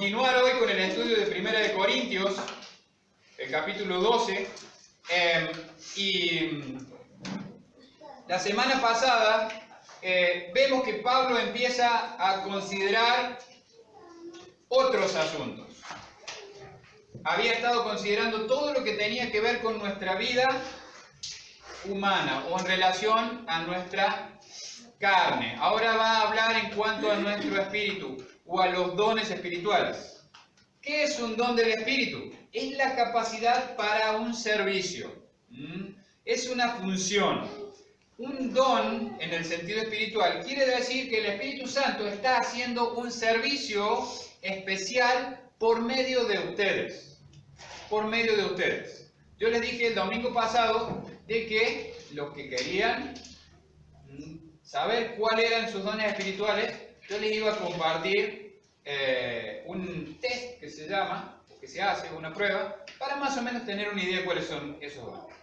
continuar hoy con el estudio de Primera de Corintios, el capítulo 12. Y la semana pasada vemos que Pablo empieza a considerar otros asuntos. Había estado considerando todo lo que tenía que ver con nuestra vida humana o en relación a nuestra carne. Ahora va a hablar en cuanto a nuestro espíritu o a los dones espirituales. ¿Qué es un don del espíritu? Es la capacidad para un servicio. Es una función. Un don, en el sentido espiritual, quiere decir que el Espíritu Santo está haciendo un servicio especial por medio de ustedes. Por medio de ustedes. Yo les dije el domingo pasado de que los que querían saber cuáles eran sus dones espirituales, yo les iba a compartir un test que se llama, o que se hace, una prueba, para más o menos tener una idea de cuáles son esos dones.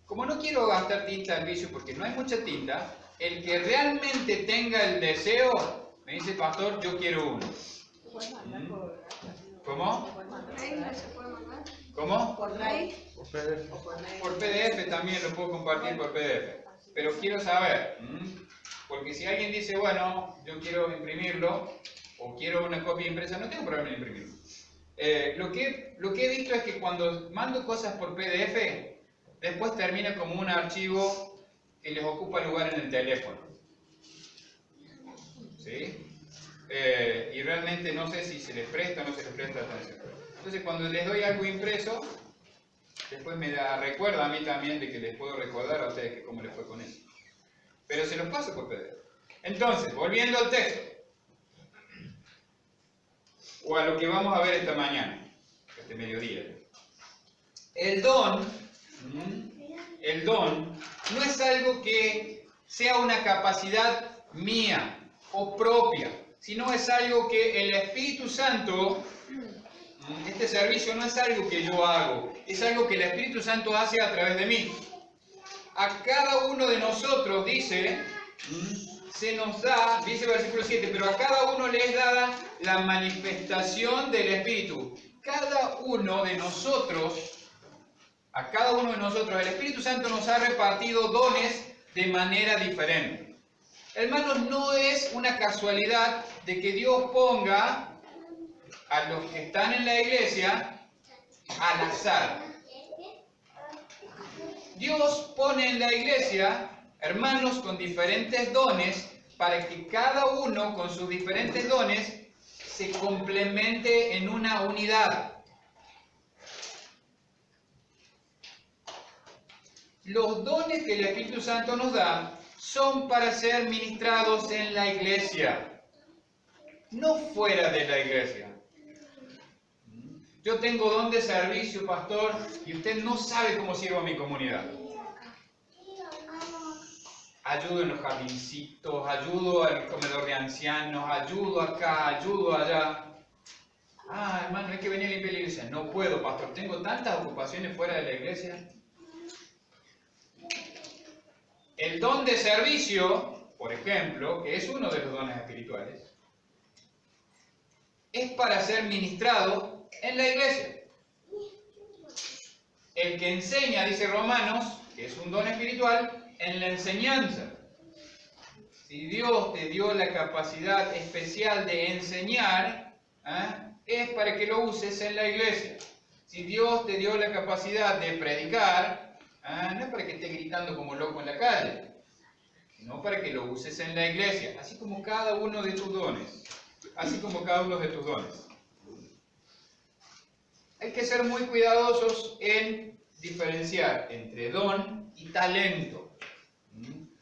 Como no quiero gastar tinta al vicio porque no hay mucha tinta, el que realmente tenga el deseo, me dice, pastor, yo quiero uno. ¿Cómo? ¿Cómo? ¿Por mail? Por PDF también lo puedo compartir por PDF. Pero quiero saber, porque si alguien dice, bueno, yo quiero imprimirlo, o quiero una copia impresa, no tengo problema en imprimirlo. Lo que he visto es que cuando mando cosas por PDF, después termina como un archivo que les ocupa lugar en el teléfono. ¿Sí? Y realmente no sé si se les presta o no se les presta atención. Entonces cuando les doy algo impreso, después me recuerda a mí también de que les puedo recordar a ustedes que cómo les fue con eso. Pero se los paso por PDF. Entonces, volviendo al texto, o a lo que vamos a ver esta mañana, este mediodía. El don no es algo que sea una capacidad mía o propia, sino es algo que el Espíritu Santo, este servicio no es algo que yo hago, es algo que el Espíritu Santo hace a través de mí. A cada uno de nosotros, dice, se nos da, dice el versículo 7, pero a cada uno le es dada la manifestación del Espíritu. Cada uno de nosotros, a cada uno de nosotros, el Espíritu Santo nos ha repartido dones de manera diferente. Hermanos, no es una casualidad de que Dios ponga a los que están en la iglesia al azar. Dios pone en la iglesia hermanos con diferentes dones para que cada uno con sus diferentes dones se complemente en una unidad. Los dones que el Espíritu Santo nos da son para ser ministrados en la iglesia, no fuera de la iglesia. Yo tengo don de servicio, pastor, y usted no sabe cómo sirvo a mi comunidad. Ayudo en los jardincitos, ayudo al comedor de ancianos, ayudo acá, ayudo allá. Ah, hermano, hay que venir a limpiar la iglesia. No puedo, pastor, tengo tantas ocupaciones fuera de la iglesia. El don de servicio, por ejemplo, que es uno de los dones espirituales, es para ser ministrado en la iglesia. El que enseña, dice Romanos, que es un don espiritual, en la enseñanza. Si Dios te dio la capacidad especial de enseñar, es para que lo uses en la iglesia. Si Dios te dio la capacidad de predicar, no es para que estés gritando como loco en la calle, sino para que lo uses en la iglesia, así como cada uno de tus dones. Así como cada uno de tus dones. Hay que ser muy cuidadosos en diferenciar entre don y talento.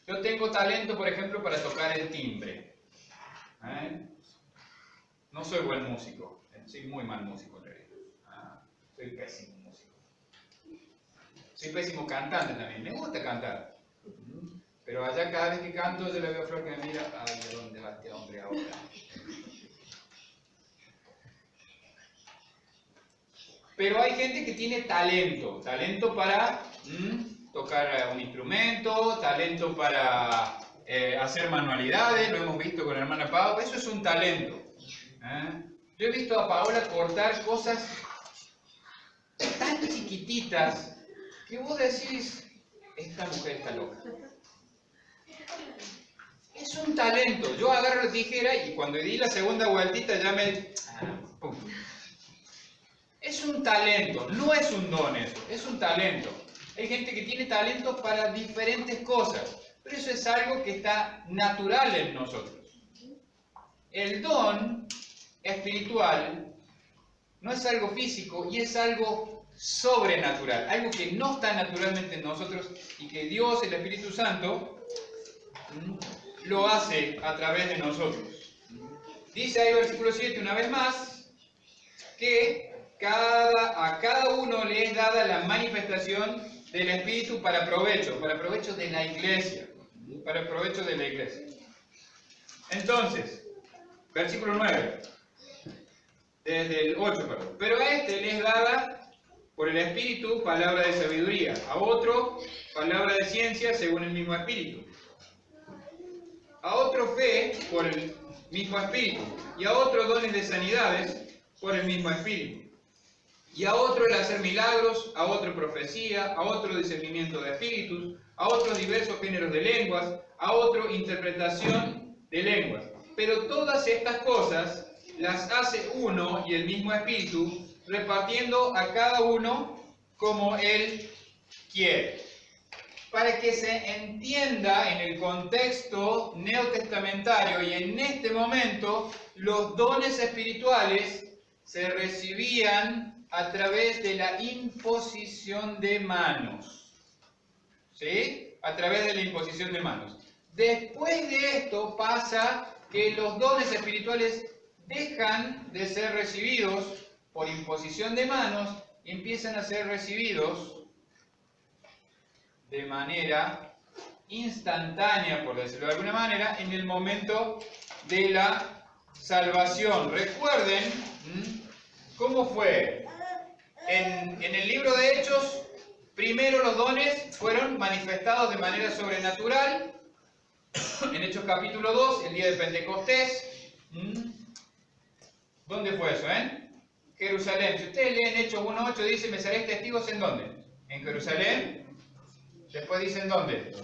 Yo tengo talento, por ejemplo, para tocar el timbre. No soy buen músico, soy muy mal músico en realidad. Soy pésimo músico. Soy pésimo cantante también, me gusta cantar. Pero allá cada vez que canto yo le veo a Flor que me mira, ay, ¿de dónde va este hombre ahora? Pero hay gente que tiene talento para tocar un instrumento, talento para hacer manualidades, lo hemos visto con la hermana Pau, eso es un talento. Yo he visto a Paola cortar cosas tan chiquititas que vos decís, esta mujer está loca. Es un talento. Yo agarro la tijera y cuando di la segunda vueltita ya me... ¡pum! Es un talento, no es un don eso, es un talento. Hay gente que tiene talento para diferentes cosas, pero eso es algo que está natural en nosotros. El don espiritual no es algo físico y es algo sobrenatural, algo que no está naturalmente en nosotros y que Dios, el Espíritu Santo, lo hace a través de nosotros. Dice ahí versículo 7 una vez más que a cada uno le es dada la manifestación del Espíritu para provecho de la iglesia, para provecho de la iglesia. Entonces, versículo 9, desde el 8, perdón. Pero a este le es dada por el Espíritu palabra de sabiduría, a otro palabra de ciencia según el mismo Espíritu, a otro fe por el mismo Espíritu, y a otro dones de sanidades por el mismo Espíritu, y a otro el hacer milagros, a otro profecía, a otro discernimiento de espíritus, a otros diversos géneros de lenguas, a otro interpretación de lenguas. Pero todas estas cosas las hace uno y el mismo Espíritu, repartiendo a cada uno como Él quiere. Para que se entienda en el contexto neotestamentario y en este momento, los dones espirituales se recibían a través de la imposición de manos. ¿Sí? A través de la imposición de manos. Después de esto pasa que los dones espirituales dejan de ser recibidos por imposición de manos y empiezan a ser recibidos de manera instantánea, por decirlo de alguna manera, en el momento de la salvación. Recuerden cómo fue. En el libro de Hechos, primero los dones fueron manifestados de manera sobrenatural. En Hechos capítulo 2, el día de Pentecostés. ¿Dónde fue eso, Jerusalén. Si ustedes leen Hechos 1.8, dice, me seréis testigos ¿en dónde? En Jerusalén. Después dice, ¿en dónde?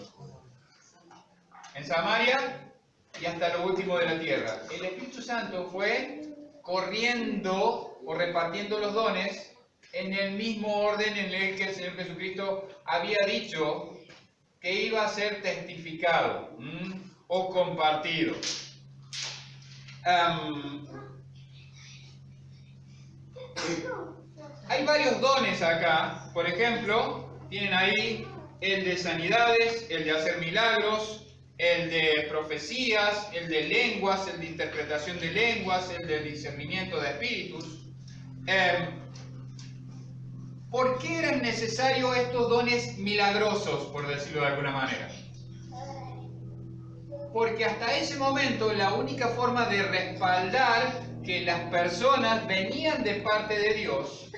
En Samaria y hasta lo último de la tierra. El Espíritu Santo fue corriendo o repartiendo los dones en el mismo orden en el que el Señor Jesucristo había dicho que iba a ser testificado o compartido. Hay varios dones acá. Por ejemplo, tienen ahí el de sanidades, el de hacer milagros, el de profecías, el de lenguas, el de interpretación de lenguas, el de discernimiento de espíritus. ¿Por qué eran necesarios estos dones milagrosos, por decirlo de alguna manera? Porque hasta ese momento la única forma de respaldar que las personas venían de parte de Dios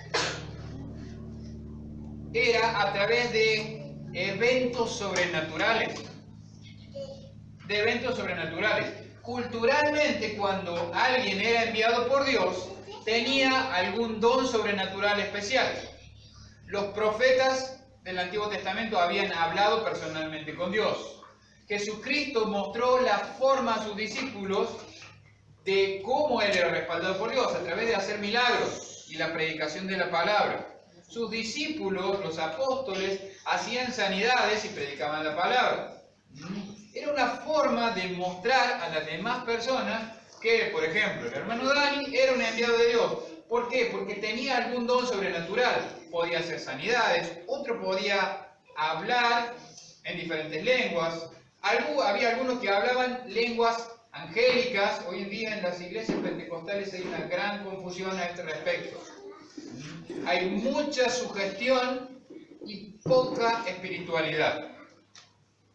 era a través de eventos sobrenaturales. De eventos sobrenaturales. Culturalmente, cuando alguien era enviado por Dios, tenía algún don sobrenatural especial. Los profetas del Antiguo Testamento habían hablado personalmente con Dios. Jesucristo mostró la forma a sus discípulos de cómo Él era respaldado por Dios, a través de hacer milagros y la predicación de la palabra. Sus discípulos, los apóstoles, hacían sanidades y predicaban la palabra. Era una forma de mostrar a las demás personas que, por ejemplo, el hermano Dani era un enviado de Dios. ¿Por qué? Porque tenía algún don sobrenatural. Podía hacer sanidades, otro podía hablar en diferentes lenguas. Había algunos que hablaban lenguas angélicas. Hoy en día en las iglesias pentecostales hay una gran confusión a este respecto. Hay mucha sugestión y poca espiritualidad.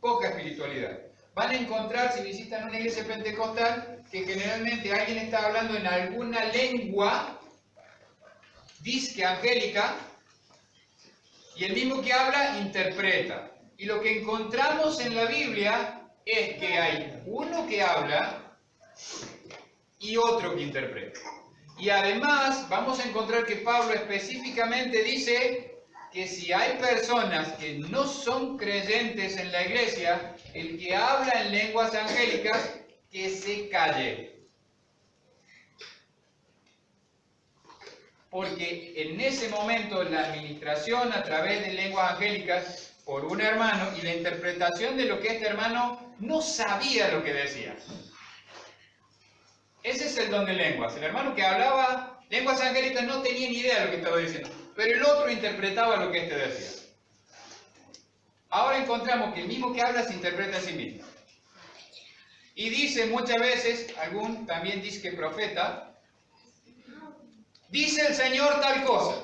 Poca espiritualidad. Van a encontrar, si visitan una iglesia pentecostal, que generalmente alguien está hablando en alguna lengua disque angélica, y el mismo que habla interpreta. Y lo que encontramos en la Biblia es que hay uno que habla y otro que interpreta. Y además vamos a encontrar que Pablo específicamente dice que si hay personas que no son creyentes en la iglesia, el que habla en lenguas angélicas, que se calle. Porque en ese momento la administración a través de lenguas angélicas por un hermano y la interpretación de lo que este hermano no sabía lo que decía. Ese es el don de lenguas. El hermano que hablaba lenguas angélicas no tenía ni idea de lo que estaba diciendo, pero el otro interpretaba lo que este decía. Ahora encontramos que el mismo que habla se interpreta a sí mismo. Y dice muchas veces, algún también dice que profeta, dice el Señor tal cosa.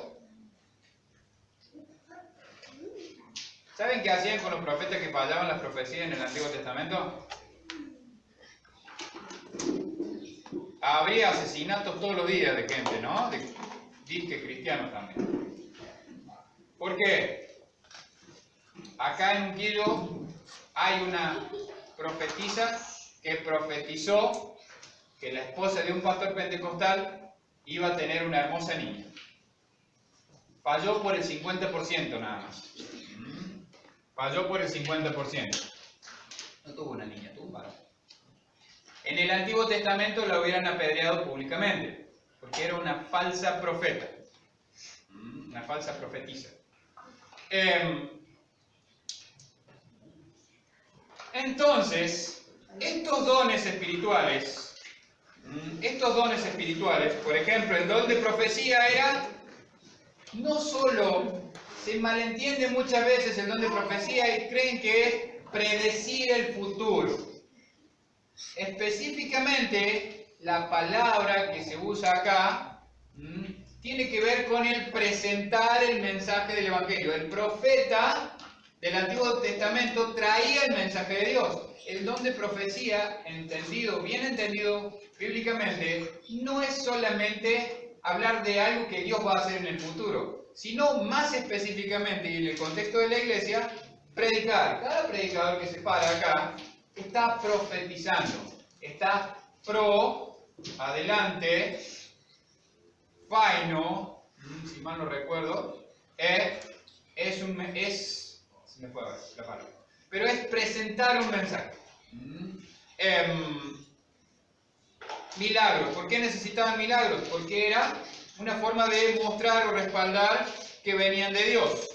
¿Saben qué hacían con los profetas que fallaban las profecías en el Antiguo Testamento? Habría asesinatos todos los días de gente, ¿no? De disque cristianos también. ¿Por qué? Acá en Unquillo hay una profetisa que profetizó que la esposa de un pastor pentecostal iba a tener una hermosa niña. Falló por el 50% nada más. Falló por el 50%. No tuvo una niña, tuvo un varón. En el Antiguo Testamento la hubieran apedreado públicamente, porque era una falsa profeta. Una falsa profetisa. Entonces, estos dones espirituales, por ejemplo, el don de profecía era, no solo, se malentiende muchas veces el don de profecía y creen que es predecir el futuro. Específicamente, la palabra que se usa acá tiene que ver con el presentar el mensaje del Evangelio. El profeta del Antiguo Testamento traía el mensaje de Dios. El don de profecía, bien entendido bíblicamente, no es solamente hablar de algo que Dios va a hacer en el futuro, sino más específicamente, y en el contexto de la iglesia, predicar. Cada predicador que se para acá está profetizando, está adelante, faino, si mal no recuerdo, se me fue la palabra, pero es presentar un mensaje. Milagros. ¿Por qué necesitaban milagros? Porque era una forma de mostrar o respaldar que venían de Dios.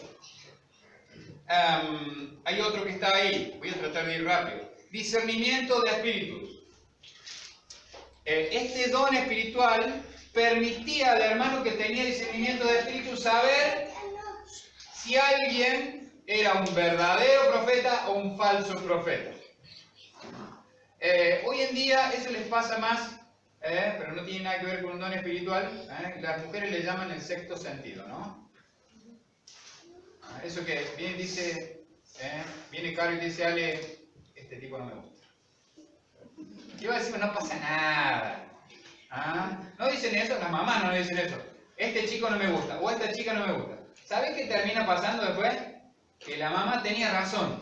Hay otro que está ahí, voy a tratar de ir rápido. Discernimiento de espíritus. Este don espiritual permitía al hermano que tenía discernimiento de espíritus saber si alguien era un verdadero profeta o un falso profeta. Hoy en día eso les pasa más, pero no tiene nada que ver con un don espiritual. Las mujeres le llaman el sexto sentido, ¿no? Eso que viene, dice, viene Caro y dice, Ale, este tipo no me gusta. Yo iba a decir, no pasa nada. No dicen eso, las mamás no dicen eso. Este chico no me gusta, o esta chica no me gusta. ¿Sabes qué termina pasando después? Que la mamá tenía razón.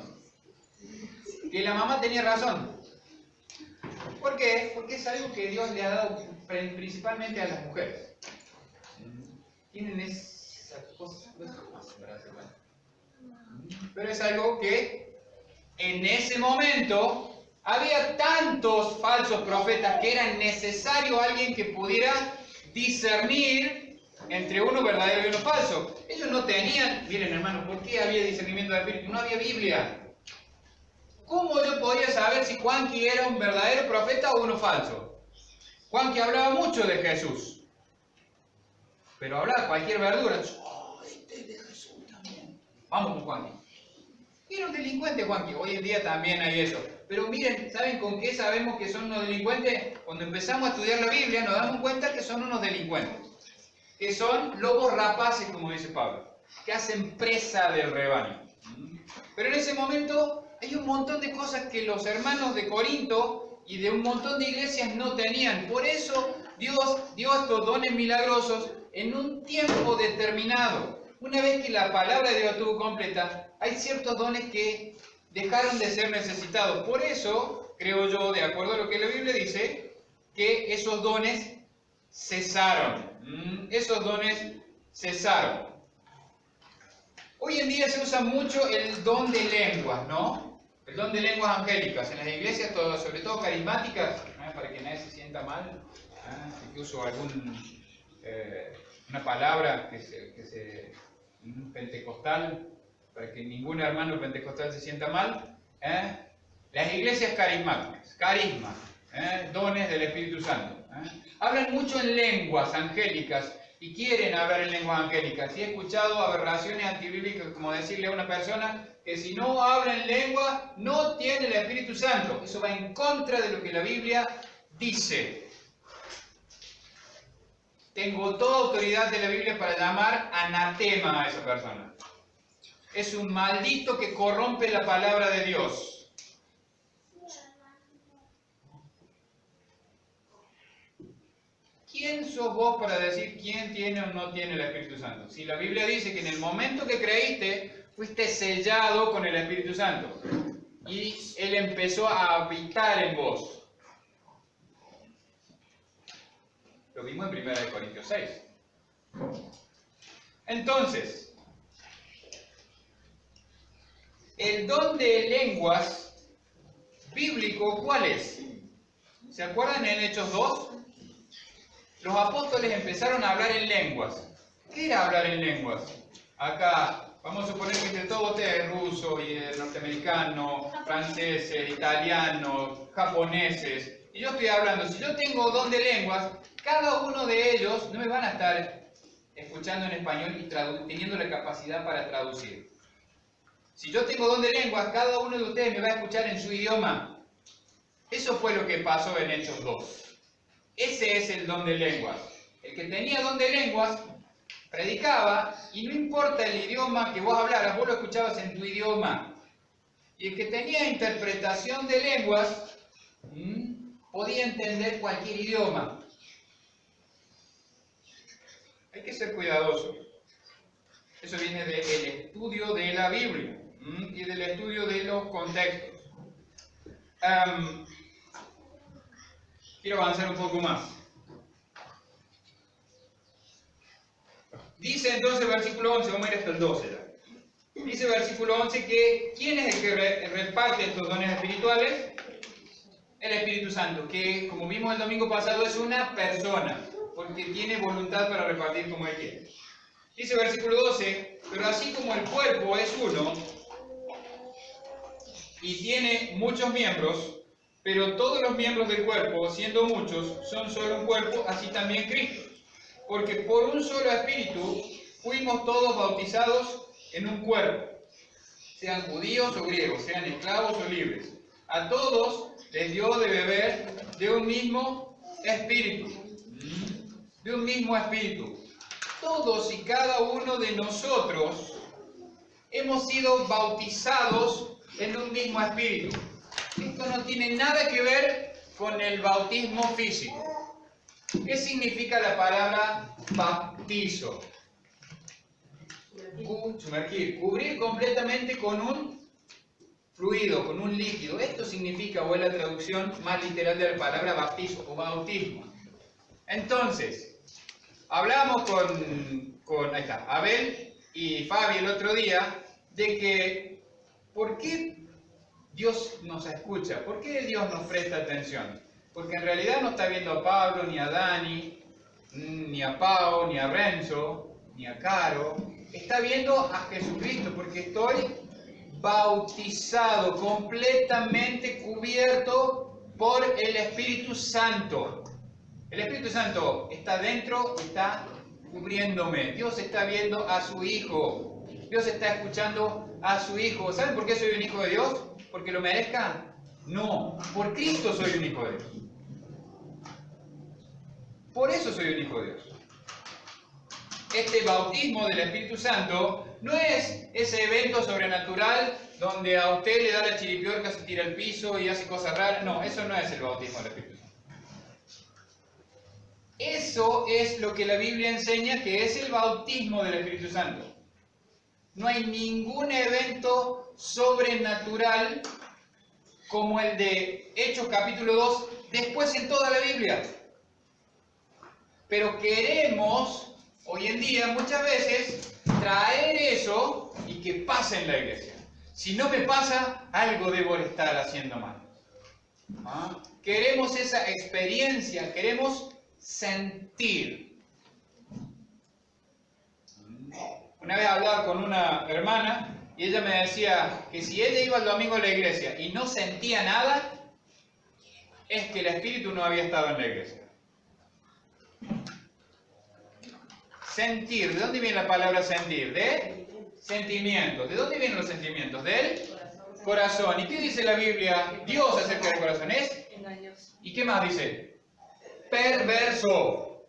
¿Por qué? Porque es algo que Dios le ha dado principalmente a las mujeres. Tienen esa cosa, pero es algo que en ese momento había tantos falsos profetas que era necesario alguien que pudiera discernir entre uno verdadero y uno falso. Ellos no tenían, miren hermanos, ¿por qué había discernimiento del espíritu? No había Biblia. ¿Cómo yo podía saber si Juanqui era un verdadero profeta o uno falso? Juanqui hablaba mucho de Jesús, pero hablaba cualquier verdura. Este es de Jesús también. Vamos con Juanqui. Era un delincuente Juanqui. Hoy en día también hay eso. Pero miren, ¿saben con qué sabemos que son unos delincuentes? Cuando empezamos a estudiar la Biblia nos damos cuenta que son unos delincuentes. Que son lobos rapaces, como dice Pablo, que hacen presa del rebaño. Pero en ese momento hay un montón de cosas que los hermanos de Corinto y de un montón de iglesias no tenían. Por eso Dios dio estos dones milagrosos en un tiempo determinado. Una vez que la palabra de Dios estuvo completa, hay ciertos dones que dejaron de ser necesitados. Por eso, creo yo, de acuerdo a lo que la Biblia dice, que esos dones cesaron. Esos dones cesaron. Hoy en día se usa mucho el don de lenguas, ¿no? El don de lenguas angélicas. En las iglesias, sobre todo carismáticas, para que nadie se sienta mal, que uso una palabra pentecostal, para que ningún hermano pentecostal se sienta mal. Las iglesias carismáticas, carisma, dones del Espíritu Santo. Hablan mucho en lenguas angélicas y quieren hablar en lenguas angélicas. Y he escuchado aberraciones antibíblicas, como decirle a una persona que si no habla en lengua no tiene el Espíritu Santo. Eso va en contra de lo que la Biblia dice. Tengo toda autoridad de la Biblia para llamar anatema a esa persona. Es un maldito que corrompe la palabra de Dios. ¿Quién sos vos para decir quién tiene o no tiene el Espíritu Santo? Si la Biblia dice que en el momento que creíste, fuiste sellado con el Espíritu Santo. Y Él empezó a habitar en vos. Lo vimos en 1 Corintios 6. Entonces, el don de lenguas bíblico, ¿cuál es? ¿Se acuerdan en Hechos 2? Los apóstoles empezaron a hablar en lenguas. ¿Qué era hablar en lenguas? Acá, vamos a suponer que entre todos ustedes, ruso, y norteamericano, franceses, italianos, japoneses, y yo estoy hablando, si yo tengo don de lenguas, cada uno de ellos no me van a estar escuchando en español y teniendo la capacidad para traducir. Si yo tengo don de lenguas, cada uno de ustedes me va a escuchar en su idioma. Eso fue lo que pasó en Hechos 2. Ese es el don de lenguas. El que tenía don de lenguas predicaba y no importa el idioma que vos hablaras, vos lo escuchabas en tu idioma. Y el que tenía interpretación de lenguas podía entender cualquier idioma. Hay que ser cuidadoso. Eso viene del estudio de la Biblia y del estudio de los contextos. Quiero avanzar un poco más. Dice entonces versículo 11, vamos a ir hasta el 12 ya. Dice versículo 11 que ¿quién es el que reparte estos dones espirituales? El Espíritu Santo, que como vimos el domingo pasado es una persona, porque tiene voluntad para repartir como Él quiere. Dice versículo 12, pero así como el cuerpo es uno y tiene muchos miembros, pero todos los miembros del cuerpo, siendo muchos, son solo un cuerpo, así también Cristo. Porque por un solo espíritu fuimos todos bautizados en un cuerpo, sean judíos o griegos, sean esclavos o libres. A todos les dio de beber de un mismo espíritu. De un mismo espíritu. Todos y cada uno de nosotros hemos sido bautizados en un mismo espíritu. Esto no tiene nada que ver con el bautismo físico. ¿Qué significa la palabra bautizo? Sumergir, cubrir completamente con un fluido, con un líquido. Esto significa, o es la traducción más literal de la palabra bautizo o bautismo. Entonces, hablamos con ahí está, Abel y Fabi el otro día de que ¿por qué Dios nos escucha? ¿Por qué Dios nos presta atención? Porque en realidad no está viendo a Pablo, ni a Dani, ni a Pau, ni a Renzo, ni a Caro. Está viendo a Jesucristo, porque estoy bautizado, completamente cubierto por el Espíritu Santo. El Espíritu Santo está dentro, está cubriéndome. Dios está viendo a su Hijo. Dios está escuchando a su Hijo. ¿Saben por qué soy un hijo de Dios? ¿Porque lo merezca? No, por Cristo soy un hijo de Dios. Por eso soy un hijo de Dios. Este bautismo del Espíritu Santo no es ese evento sobrenatural donde a usted le da la chiripiorca, se tira al piso y hace cosas raras. No, eso no es el bautismo del Espíritu Santo. Eso es lo que la Biblia enseña que es el bautismo del Espíritu Santo. No hay ningún evento sobrenatural como el de Hechos capítulo 2 después en toda la Biblia. Pero queremos, hoy en día, muchas veces, traer eso y que pase en la iglesia. Si no me pasa, algo debo estar haciendo mal. ¿Ah? Queremos esa experiencia, queremos sentir. Una vez hablaba con una hermana y ella me decía que si ella iba el domingo a la iglesia y no sentía nada, es que el Espíritu no había estado en la iglesia. Sentir, ¿de dónde viene la palabra sentir? De sentimientos. ¿De dónde vienen los sentimientos? Del corazón. ¿Y qué dice la Biblia? Dios acerca del corazón es engañoso. ¿Y qué más dice? Perverso.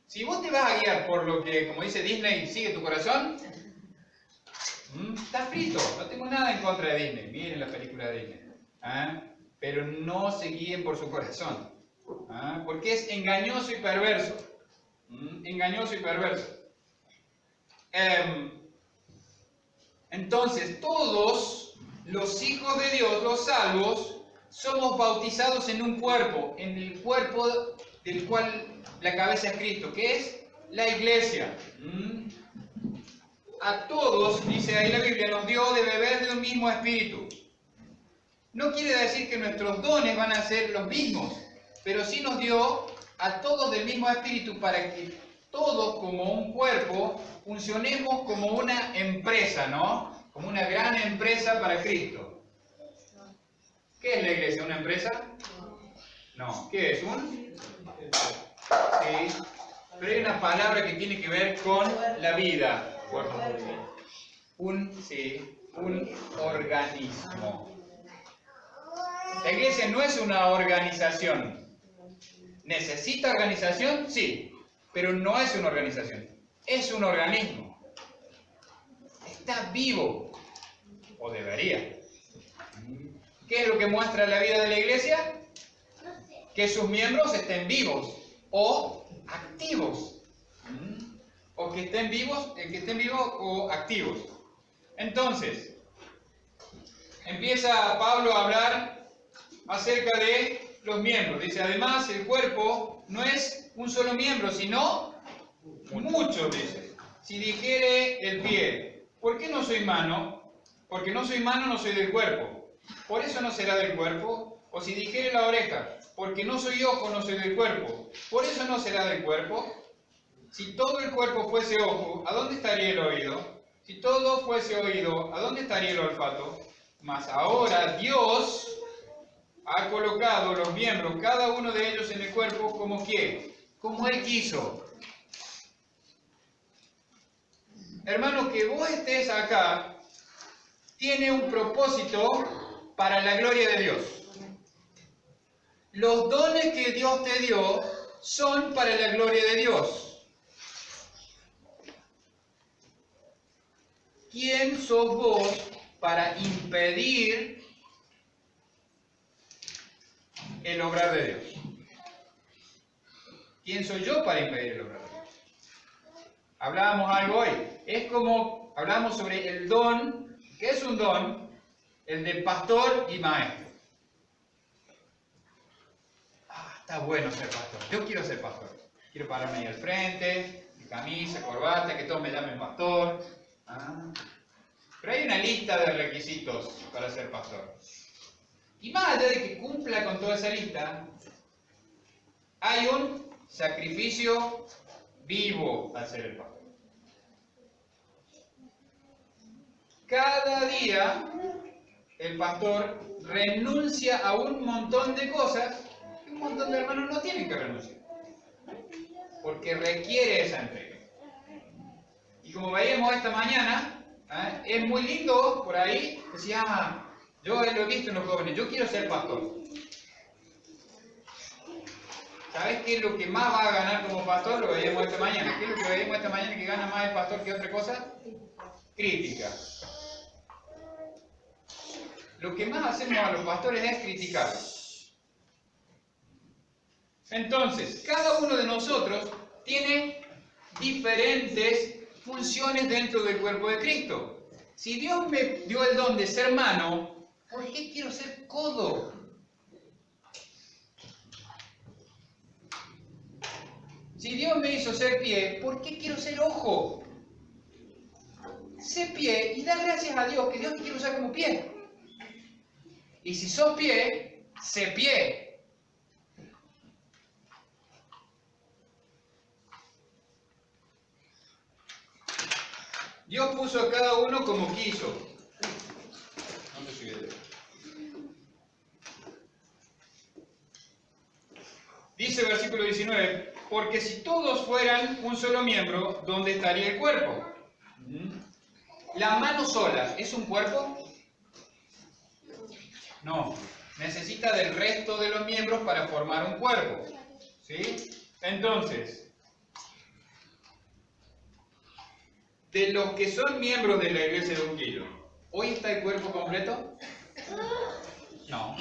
Si vos te vas a guiar por lo que, como dice Disney, sigue tu corazón, está frito. No tengo nada en contra de Disney. Miren la película de Disney. ¿Ah? Pero no se guíen por su corazón. ¿Ah? Porque es engañoso y perverso. Engañoso y perverso. Entonces, todos los hijos de Dios, los salvos, somos bautizados en un cuerpo, en el cuerpo del cual la cabeza es Cristo, que es la iglesia. A todos, dice ahí la Biblia, nos dio de beber de un mismo espíritu. No quiere decir que nuestros dones van a ser los mismos, pero sí nos dio a todos del mismo espíritu para que todos como un cuerpo funcionemos como una empresa, ¿no? Como una gran empresa para Cristo. ¿Qué es la iglesia? ¿Una empresa? No. ¿Qué es? Sí. Pero hay una palabra que tiene que ver con la vida. Un organismo. La iglesia no es una organización. ¿Necesita organización? Sí, pero no es una organización. Es un organismo. Está vivo, o debería. ¿Qué es lo que muestra la vida de la iglesia? Que sus miembros estén vivos o activos. O que estén vivos o activos. Entonces, empieza Pablo a hablar acerca de los miembros. Dice, además, el cuerpo no es un solo miembro, sino muchos, dice. Si dijere el pie, ¿por qué no soy mano? Porque no soy mano, no soy del cuerpo. Por eso no será del cuerpo. O si dijere la oreja, porque no soy ojo, no soy del cuerpo. Por eso no será del cuerpo. Si todo el cuerpo fuese ojo, ¿a dónde estaría el oído? Si todo fuese oído, ¿a dónde estaría el olfato? Mas ahora Dios ha colocado los miembros, cada uno de ellos en el cuerpo, ¿como quién? Como Él quiso. Hermano, que vos estés acá tiene un propósito para la gloria de Dios. Los dones que Dios te dio son para la gloria de Dios. ¿Quién sos vos para impedir el obrar de Dios? ¿Quién soy yo para impedir el obrar de Dios? Hablábamos algo hoy. Es como hablamos sobre el don. ¿Qué es un don? El de pastor y maestro. Está bueno ser pastor. Yo quiero ser pastor. Quiero pararme ahí al frente, mi camisa, corbata, que todos me llamen pastor. Pero hay una lista de requisitos para ser pastor. Y más allá de que cumpla con toda esa lista, hay un sacrificio vivo al ser el pastor. Cada día el pastor renuncia a un montón de cosas que un montón de hermanos no tienen que renunciar. Porque requiere esa entrega. Y como veíamos esta mañana, es muy lindo por ahí decir, yo lo he visto en los jóvenes, yo quiero ser pastor. ¿Sabes qué es lo que más va a ganar como pastor? Lo veíamos esta mañana. ¿Qué es lo que veíamos esta mañana que gana más el pastor que otra cosa? Crítica. Lo que más hacemos a los pastores es criticarlos. Entonces, cada uno de nosotros tiene diferentes funciones dentro del cuerpo de Cristo. Si Dios me dio el don de ser mano, ¿por qué quiero ser codo? Si Dios me hizo ser pie, ¿por qué quiero ser ojo? Sé pie y da gracias a Dios que Dios te quiere usar como pie. Y si sos pie, sé pie. Dios puso a cada uno como quiso. ¿Dónde sigue? Dice el versículo 19, porque si todos fueran un solo miembro, ¿dónde estaría el cuerpo? ¿La mano sola es un cuerpo? No, necesita del resto de los miembros para formar un cuerpo. ¿Sí? Entonces, de los que son miembros de la iglesia de Unquillo, ¿hoy está el cuerpo completo? No.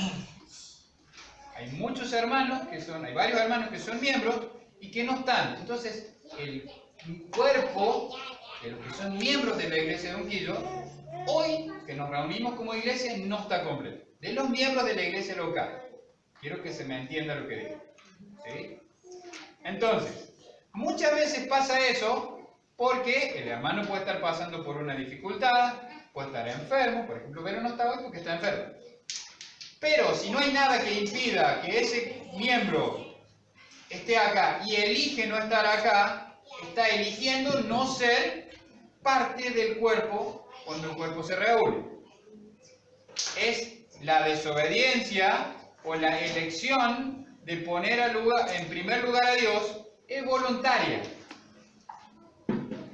Hay muchos hermanos que son, hay varios hermanos que son miembros y que no están. Entonces, el cuerpo de los que son miembros de la iglesia de Unquillo, hoy que nos reunimos como iglesia, no está completo. De los miembros de la iglesia local. Quiero que se me entienda lo que digo. ¿Sí? Entonces, muchas veces pasa eso porque el hermano puede estar pasando por una dificultad, puede estar enfermo, por ejemplo, Vero no está hoy porque está enfermo. Pero si no hay nada que impida que ese miembro esté acá y elige no estar acá, está eligiendo no ser parte del cuerpo cuando el cuerpo se reúne. Es la desobediencia o la elección de poner en primer lugar a Dios es voluntaria.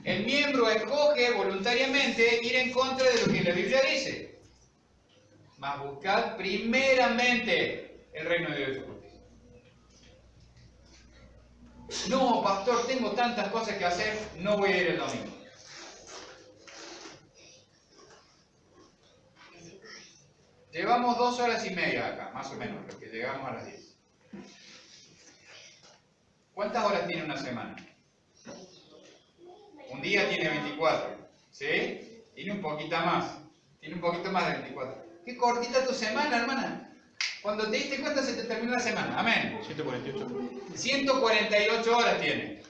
El miembro escoge voluntariamente ir en contra de lo que la Biblia dice. Mas buscad primeramente el reino de Dios y su justicia. No, pastor, tengo tantas cosas que hacer, no voy a ir el domingo. Llevamos 2 horas y media acá, más o menos, porque llegamos a las 10. ¿Cuántas horas tiene una semana? Un día tiene 24, ¿sí? Tiene un poquito más. Tiene un poquito más de 24. Qué cortita tu semana, hermana. Cuando te diste cuenta se te terminó la semana. Amén. 148. 148 horas tiene.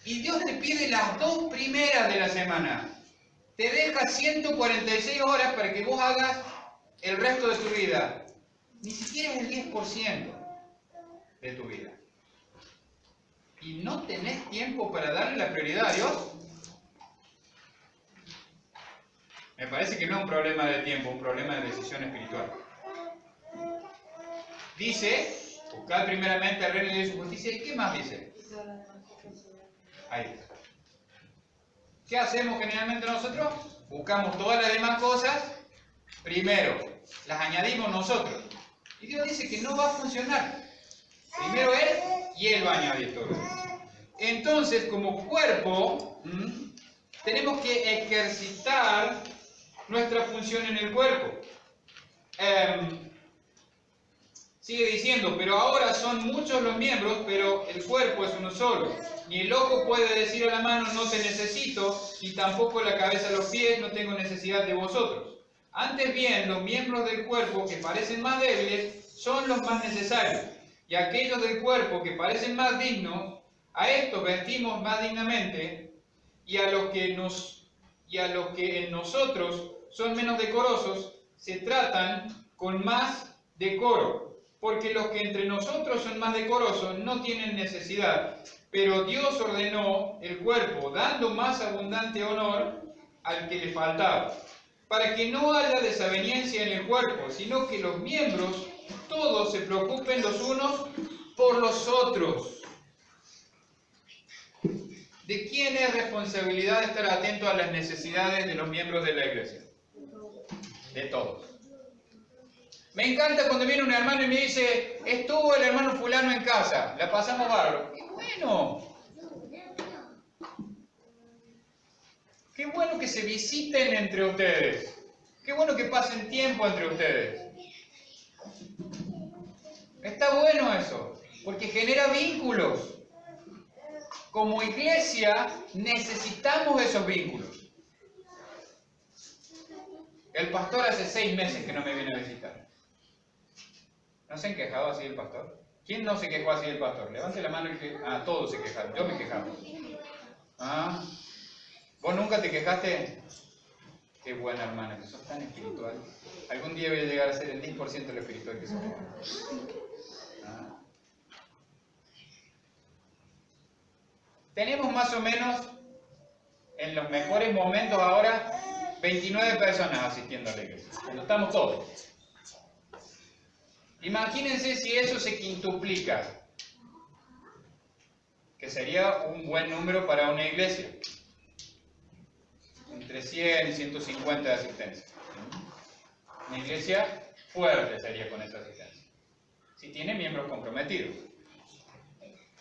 Y Dios te pide las 2 primeras de la semana. Te deja 146 horas para que vos hagas el resto de tu vida. Ni siquiera es el 10% de tu vida. ¿Y no tenés tiempo para darle la prioridad a Dios? Me parece que no es un problema de tiempo, un problema de decisión espiritual. Dice, buscad primeramente al reino de Dios y su justicia. ¿Y qué más dice? Ahí está. ¿Qué hacemos generalmente nosotros? Buscamos todas las demás cosas primero, las añadimos nosotros. Y Dios dice que no va a funcionar. Primero Él y Él va a añadir todo. Entonces, como cuerpo, tenemos que ejercitar nuestra función en el cuerpo. Sigue diciendo, pero ahora son muchos los miembros, pero el cuerpo es uno solo. Ni el ojo puede decir a la mano, no te necesito, ni tampoco la cabeza a los pies, no tengo necesidad de vosotros. Antes bien, los miembros del cuerpo que parecen más débiles son los más necesarios. Y aquellos del cuerpo que parecen más dignos, a estos vestimos más dignamente, y a los que en nosotros son menos decorosos, se tratan con más decoro. Porque los que entre nosotros son más decorosos no tienen necesidad, pero Dios ordenó el cuerpo, dando más abundante honor al que le faltaba, para que no haya desaveniencia en el cuerpo, sino que los miembros todos se preocupen los unos por los otros. ¿De quién es responsabilidad estar atento a las necesidades de los miembros de la iglesia? De todos. Me encanta cuando viene un hermano y me dice, estuvo el hermano fulano en casa, la pasamos bárbaro. ¡Qué bueno! ¡Qué bueno que se visiten entre ustedes! ¡Qué bueno que pasen tiempo entre ustedes! Está bueno eso, porque genera vínculos. Como iglesia necesitamos esos vínculos. El pastor hace 6 meses que no me viene a visitar. ¿No se han quejado así el pastor? ¿Quién no se quejó así del pastor? Levante la mano el que... Ah, todos se quejaron. Yo me quejaba. Ah, ¿vos nunca te quejaste? Qué buena hermana, que sos tan espiritual. Algún día voy a llegar a ser el 10% de lo espiritual que sos. Ah. Tenemos más o menos, en los mejores momentos ahora, 29 personas asistiendo a la iglesia. Cuando estamos todos. Imagínense si eso se quintuplica, que sería un buen número para una iglesia. Entre 100 y 150 de asistencia. Una iglesia fuerte sería con esa asistencia. Si tiene miembros comprometidos.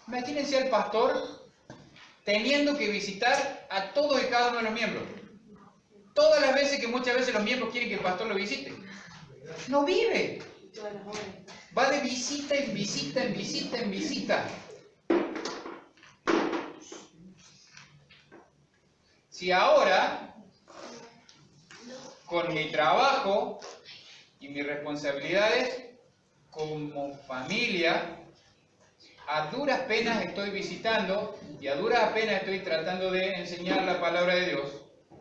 Imagínense al pastor teniendo que visitar a todos y cada uno de los miembros. Todas las veces que muchas veces los miembros quieren que el pastor lo visite. No vive. Va de visita en visita en visita en visita. Si ahora, con mi trabajo y mis responsabilidades como familia, a duras penas estoy visitando y a duras penas estoy tratando de enseñar la palabra de Dios,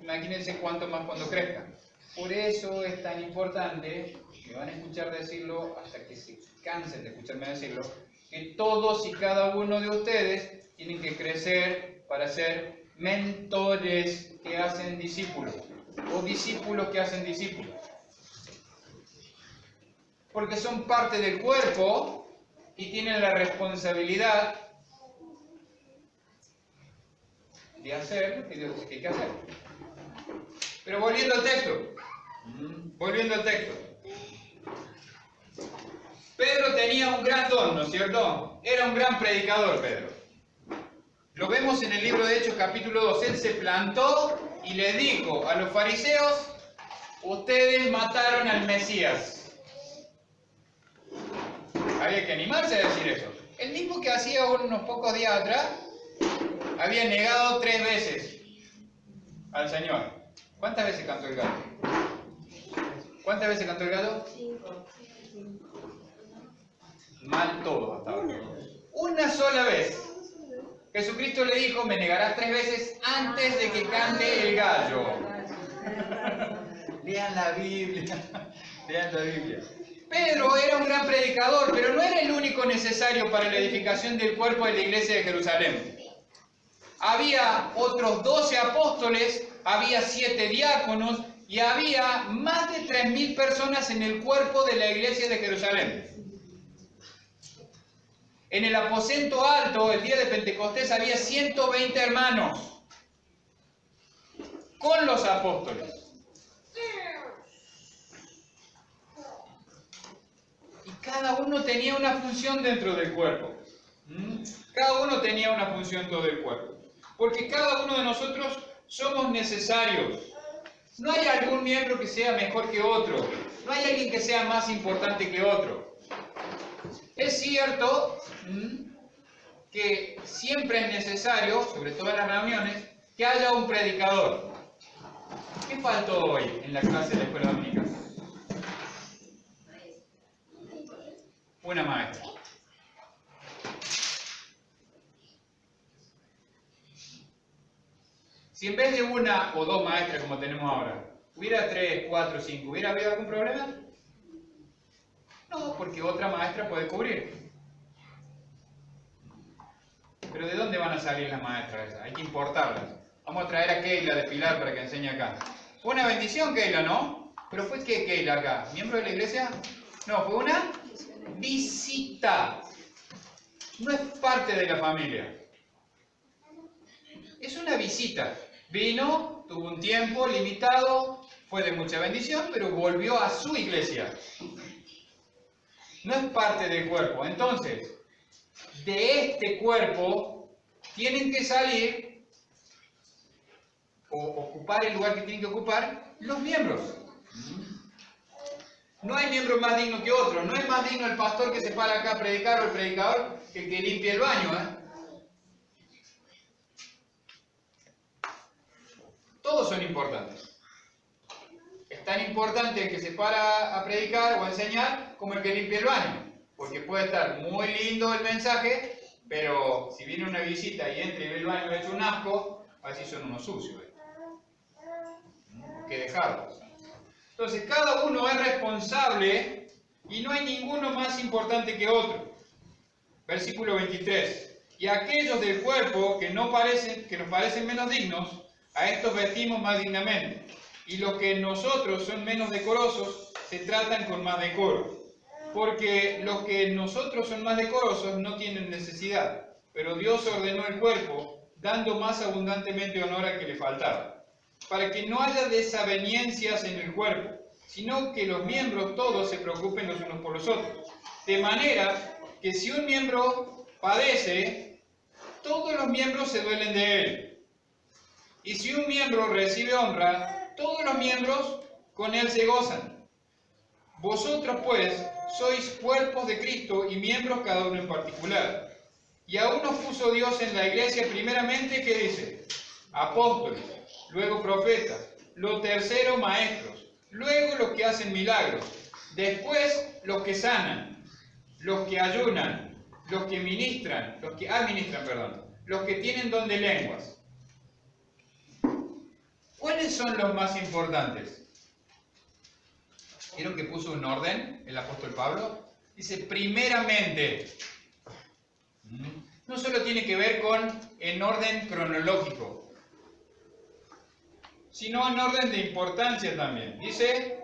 imagínense cuánto más cuando crezca. Por eso es tan importante, me van a escuchar decirlo hasta que se cansen de escucharme decirlo, que todos y cada uno de ustedes tienen que crecer para ser mentores que hacen discípulos o discípulos que hacen discípulos. Porque son parte del cuerpo y tienen la responsabilidad de hacer lo que Dios dice que hay que hacer. Pero volviendo al texto. Pedro tenía un gran don, ¿no es cierto? Era un gran predicador, Pedro. Lo vemos en el libro de Hechos, capítulo 2. Él se plantó y le dijo a los fariseos: ustedes mataron al Mesías. Había que animarse a decir eso. El mismo que hacía unos pocos días atrás había negado 3 veces al Señor. ¿Cuántas veces cantó el gallo? ¿Cuántas veces cantó el gallo? 5. Mal todo hasta ahora. Una sola vez. Jesucristo le dijo: me negarás 3 veces antes de que cante el gallo. Lean la Biblia. Lean la Biblia. Pedro era un gran predicador, pero no era el único necesario para la edificación del cuerpo de la iglesia de Jerusalén. Había otros 12 apóstoles, había 7 diáconos y había más de 3.000 personas en el cuerpo de la iglesia de Jerusalén. En el aposento alto, el día de Pentecostés, había 120 hermanos con los apóstoles. Y cada uno tenía una función dentro del cuerpo. Cada uno tenía una función dentro del cuerpo. Porque cada uno de nosotros somos necesarios. No hay algún miembro que sea mejor que otro. No hay alguien que sea más importante que otro. Es cierto que siempre es necesario, sobre todo en las reuniones, que haya un predicador. ¿Qué faltó hoy en la clase de la escuela dominical? Una maestra. Si en vez de una o 2 maestras como tenemos ahora, hubiera 3, 4, 5, ¿hubiera habido algún problema? No, porque otra maestra puede cubrir. Pero ¿de dónde van a salir las maestras esas? Hay que importarlas. Vamos a traer a Keila de Pilar para que enseñe acá. Fue una bendición Keila, ¿no? ¿Pero fue qué Keila acá? ¿Miembro de la iglesia? No, fue una visita. No es parte de la familia. Es una visita. Vino, tuvo un tiempo limitado, fue de mucha bendición, pero volvió a su iglesia. No es parte del cuerpo. Entonces, de este cuerpo tienen que salir o ocupar el lugar que tienen que ocupar los miembros. No hay miembro más digno que otro. No es más digno el pastor que se para acá a predicar o el predicador que el que limpia el baño. Todos son importantes. Es tan importante el que se para a predicar o a enseñar como el que limpia el baño. Porque puede estar muy lindo el mensaje, pero si viene una visita y entra y ve el baño hecho un asco, así son unos sucios. Hay que dejarlos. Entonces, cada uno es responsable y no hay ninguno más importante que otro. Versículo 23. Y aquellos del cuerpo que nos parecen menos dignos, a estos vestimos más dignamente. Y los que en nosotros son menos decorosos, se tratan con más decoro. Porque los que en nosotros son más decorosos no tienen necesidad. Pero Dios ordenó el cuerpo, dando más abundantemente honor al que le faltaba, para que no haya desavenencias en el cuerpo, sino que los miembros todos se preocupen los unos por los otros. De manera que si un miembro padece, todos los miembros se duelen de él. Y si un miembro recibe honra, todos los miembros con él se gozan. Vosotros, pues, sois cuerpos de Cristo y miembros cada uno en particular. Y a uno puso Dios en la iglesia primeramente, ¿qué dice? Apóstoles, luego profetas, lo tercero maestros, luego los que hacen milagros, después los que sanan, los que ayunan, los que administran, los que tienen don de lenguas. ¿Cuáles son los más importantes? ¿Vieron que puso un orden el apóstol Pablo? Dice primeramente. No solo tiene que ver con en orden cronológico, sino en orden de importancia también. Dice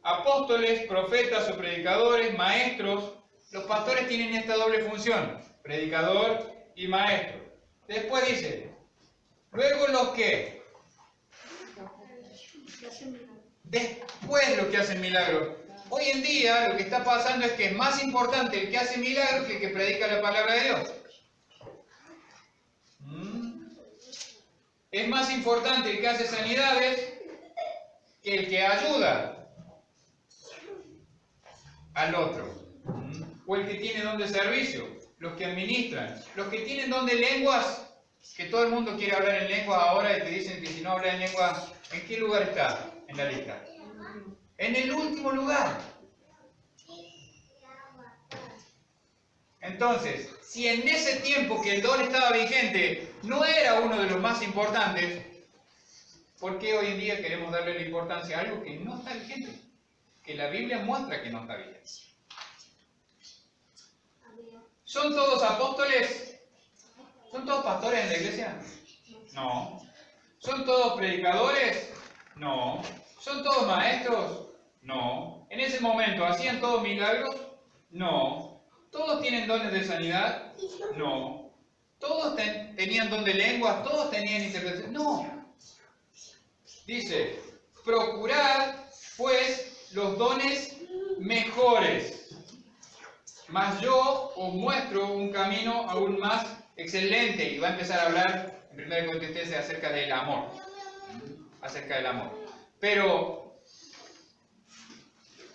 apóstoles, profetas o predicadores, maestros. Los pastores tienen esta doble función, predicador y maestro. Después dice, luego los que, después los que hacen milagros. Hoy en día lo que está pasando es que es más importante el que hace milagros que el que predica la palabra de Dios. Es más importante el que hace sanidades que el que ayuda al otro. O el que tiene don de servicio, los que administran, los que tienen don de lenguas, que todo el mundo quiere hablar en lenguas ahora y te dicen que si no hablas en lenguas, ¿en qué lugar está en la lista? En el último lugar. Entonces, si en ese tiempo que el don estaba vigente no era uno de los más importantes, ¿por qué hoy en día queremos darle la importancia a algo que no está vigente? Que la Biblia muestra que no está vigente. ¿Son todos apóstoles? ¿Son todos pastores en la iglesia? No. ¿Son todos predicadores? No. ¿Son todos maestros? No. ¿En ese momento hacían todos milagros? No. ¿Todos tienen dones de sanidad? No. ¿Todos tenían don de lenguas? ¿Todos tenían interpretación? No. Dice, procurad pues los dones mejores, mas yo os muestro un camino aún más excelente. Y va a empezar a hablar en 1 Corintios acerca del amor. Acerca del amor. Pero,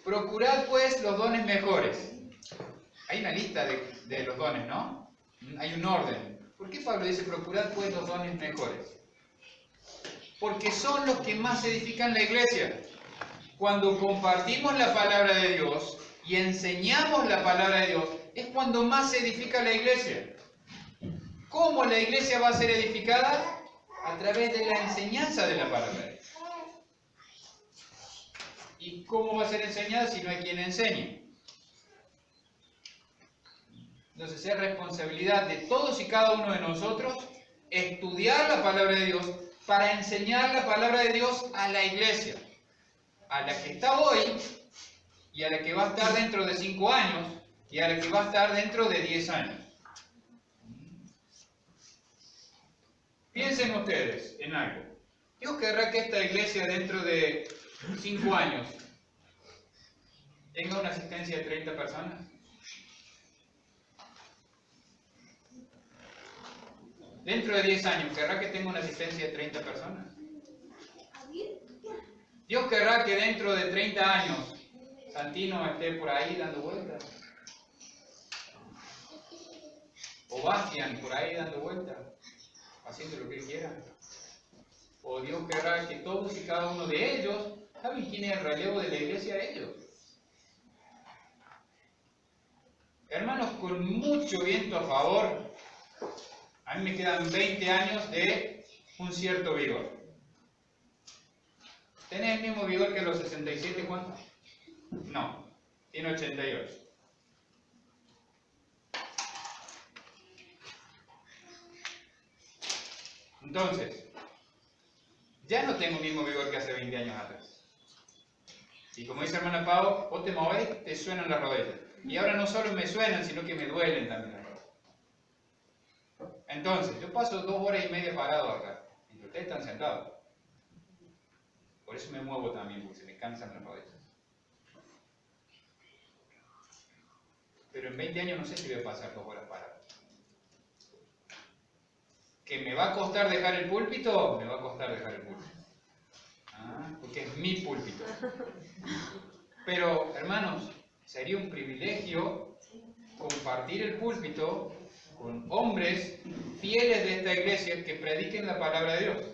procurad pues los dones mejores. Hay una lista de los dones, ¿no? Hay un orden. ¿Por qué Pablo dice procurad pues los dones mejores? Porque son los que más edifican la iglesia. Cuando compartimos la palabra de Dios y enseñamos la palabra de Dios, es cuando más se edifica la iglesia. ¿Cómo la iglesia va a ser edificada? A través de la enseñanza de la palabra de Dios. ¿Y cómo va a ser enseñada si no hay quien enseñe? Entonces es responsabilidad de todos y cada uno de nosotros estudiar la palabra de Dios para enseñar la palabra de Dios a la iglesia, a la que está hoy y a la que va a estar dentro de 5 años y a la que va a estar dentro de 10 años. Piensen ustedes en algo. Dios querrá que esta iglesia dentro de 5 años tenga una asistencia de 30 personas. Dentro de 10 años, ¿querrá que tenga una asistencia de 30 personas? Dios querrá que dentro de 30 años Santino esté por ahí dando vueltas. O Bastian por ahí dando vueltas, haciendo lo que él quiera. O Dios querrá que todos y cada uno de ellos, ¿saben quién es el relevo de la iglesia? Ellos. hermanos, con mucho viento a favor, a mí me quedan 20 años de un cierto vigor. ¿Tenés el mismo vigor que los 67, cuánto? No, tiene 88. Entonces, ya no tengo el mismo vigor que hace 20 años atrás. Y como dice hermana Pau, vos te movés, te suenan las rodillas. Y ahora no solo me suenan, sino que me duelen también las rodillas. Entonces, yo paso 2 horas y media parado acá. Y ustedes están sentados. Por eso me muevo también, porque se me cansan las rodillas. Pero en 20 años no sé si voy a pasar 2 horas parado. ¿Que me va a costar dejar el púlpito? Me va a costar dejar el púlpito. Porque es mi púlpito. Pero, hermanos, sería un privilegio compartir el púlpito con hombres fieles de esta iglesia que prediquen la palabra de Dios.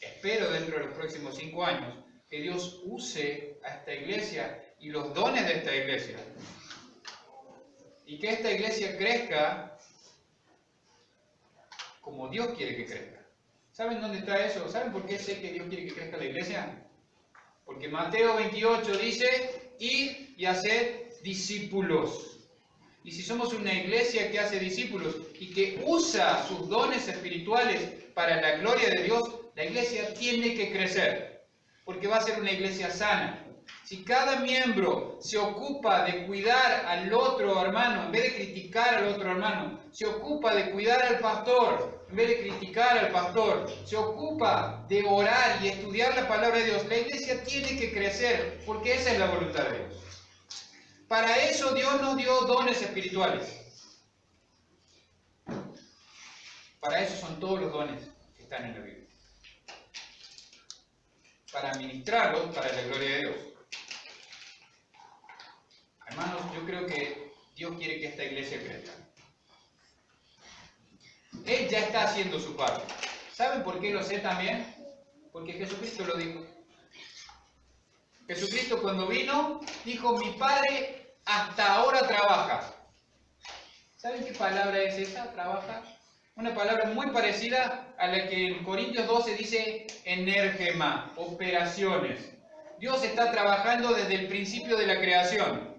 Espero dentro de los próximos 5 años que Dios use a esta iglesia y los dones de esta iglesia. Y que esta iglesia crezca como Dios quiere que crezca. ¿Saben dónde está eso? ¿Saben por qué sé que Dios quiere que crezca la iglesia? Porque Mateo 28 dice, id y haced discípulos. Y si somos una iglesia que hace discípulos y que usa sus dones espirituales para la gloria de Dios, la iglesia tiene que crecer. Porque va a ser una iglesia sana. Si cada miembro se ocupa de cuidar al otro hermano, en vez de criticar al otro hermano, se ocupa de cuidar al pastor, en vez de criticar al pastor, se ocupa de orar y estudiar la palabra de Dios, la iglesia tiene que crecer, porque esa es la voluntad de Dios. Para eso Dios nos dio dones espirituales. Para eso son todos los dones que están en la Biblia. Para administrarlos para la gloria de Dios. Hermanos, yo creo que Dios quiere que esta iglesia crezca. Él ya está haciendo su parte. ¿Saben por qué lo sé también? Porque Jesucristo lo dijo. Jesucristo cuando vino, dijo, mi Padre hasta ahora trabaja. ¿Saben qué palabra es esa? Trabaja. Una palabra muy parecida a la que en Corintios 12 dice energema, operaciones. Dios está trabajando desde el principio de la creación.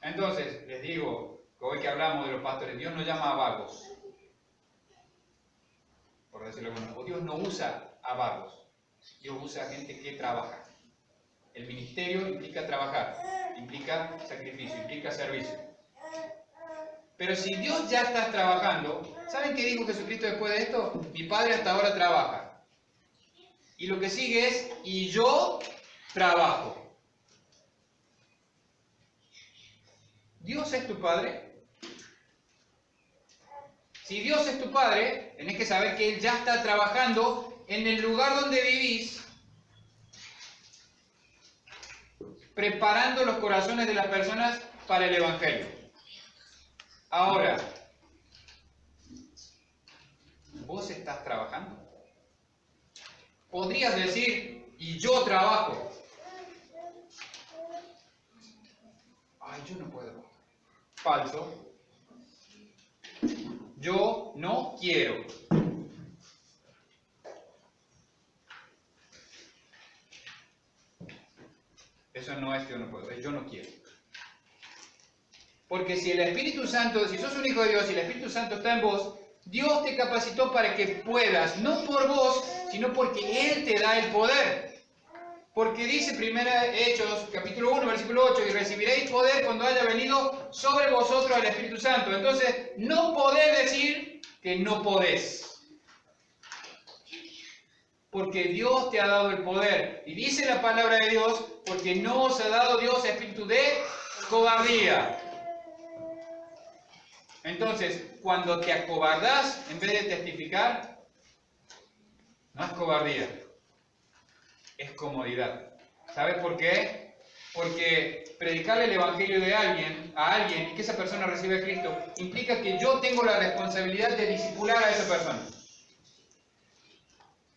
Entonces, les digo, hoy que hablamos de los pastores, Dios no llama a vagos. Por decirlo como, Dios no usa a vagos. Dios usa a gente que trabaja. El ministerio implica trabajar, implica sacrificio, implica servicio. Pero si Dios ya está trabajando, ¿saben qué dijo Jesucristo después de esto? Mi Padre hasta ahora trabaja. Y lo que sigue es, y yo trabajo. ¿Dios es tu Padre? Si Dios es tu Padre, tenés que saber que Él ya está trabajando en el lugar donde vivís, preparando los corazones de las personas para el Evangelio. Ahora, ¿vos estás trabajando? Podrías decir, y yo trabajo. Ay, yo no puedo. Falso. Yo no quiero. Eso no es que yo no puedo, es yo no quiero. Porque si el Espíritu Santo, si sos un hijo de Dios y el Espíritu Santo está en vos, Dios te capacitó para que puedas, no por vos, sino porque Él te da el poder. Porque dice 1 Hechos, capítulo 1, versículo 8, y recibiréis poder cuando haya venido sobre vosotros el Espíritu Santo. Entonces, no podés decir que no podés. Porque Dios te ha dado el poder. Y dice la palabra de Dios, porque no os ha dado Dios espíritu de cobardía. Entonces, cuando te acobardás, en vez de testificar, no es cobardía. Es comodidad. ¿Sabes por qué? Porque predicarle el evangelio a alguien y que esa persona reciba a Cristo, implica que yo tengo la responsabilidad de discipular a esa persona.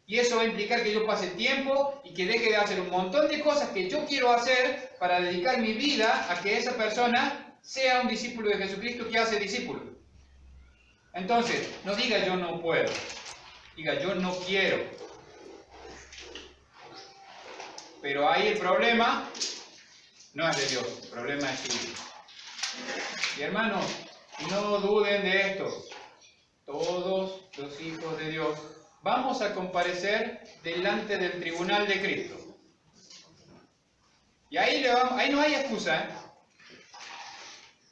Y eso va a implicar que yo pase tiempo y que deje de hacer un montón de cosas que yo quiero hacer para dedicar mi vida a que esa persona sea un discípulo de Jesucristo que hace discípulo. Entonces, no diga yo no puedo, diga yo no quiero. Pero ahí el problema no es de Dios, el problema es suyo. Y hermanos, no duden de esto. Todos los hijos de Dios vamos a comparecer delante del tribunal de Cristo. Y ahí no hay excusa, ¿eh?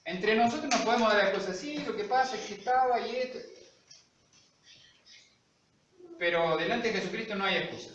Entre nosotros nos podemos dar la excusa, sí, lo que pasa es que estaba y esto. Pero delante de Jesucristo no hay excusa.